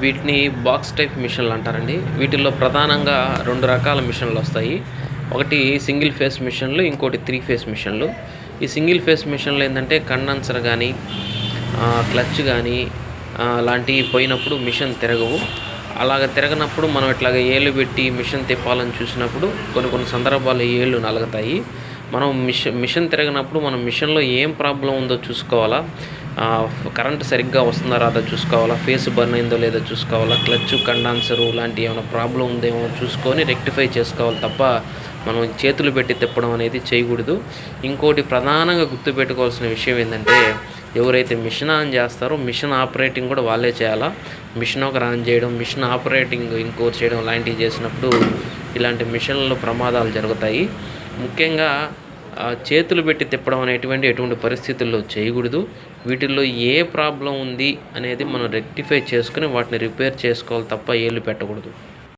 వీటిని box type మిషన్లు అంటారండి. వీటిల్లో ప్రధానంగా 2 రకాల మిషన్లు వస్తాయి. ఒకటి సింగిల్ ఫేస్ మిషన్లు, ఇంకోటి 3 ఫేస్ మిషన్లు. ఈ సింగిల్ ఫేస్ మిషన్లు ఏంటంటే కండెన్సర్ కానీ క్లచ్ కానీ లాంటివి పోయినప్పుడు మిషన్ తిరగవు. అలాగ తిరగనప్పుడు మనం ఇట్లాగ ఏళ్ళు పెట్టి మిషన్ తిప్పాలని చూసినప్పుడు కొన్ని సందర్భాల్లో ఏళ్ళు నలుగుతాయి. మనం మిషన్ తిరగనప్పుడు మనం మిషన్లో ఏం ప్రాబ్లం ఉందో చూసుకోవాలా, కరెంట్ సరిగ్గా వస్తుందా రాదో చూసుకోవాలా, ఫేస్ బర్న్ అయిందో లేదో చూసుకోవాలా, క్లచ్ కండెన్సరు లాంటి ఏమైనా ప్రాబ్లం ఉందేమో చూసుకొని రెక్టిఫై చేసుకోవాలి తప్ప మనం చేతులు పెట్టి తిప్పడం అనేది చేయకూడదు. ఇంకోటి ప్రధానంగా గుర్తుపెట్టుకోవాల్సిన విషయం ఏంటంటే, ఎవరైతే మిషన్ ఆన్ చేస్తారో మిషన్ ఆపరేటింగ్ కూడా వాళ్ళే చేయాలా. మిషన్ ఒకరు ఆన్ చేయడం, మిషన్ ఆపరేటింగ్ ఇంకోటి చేయడం లాంటివి చేసినప్పుడు ఇలాంటి మిషన్లలో ప్రమాదాలు జరుగుతాయి. ముఖ్యంగా చేతులు పెట్టి తిప్పడం ఎటువంటి పరిస్థితుల్లో చేయకూడదు. వీటిల్లో ఏ ప్రాబ్లం ఉంది అనేది మనం రెక్టిఫై చేసుకుని వాటిని రిపేర్ చేసుకోవాలి తప్ప ఏళ్ళు పెట్టకూడదు.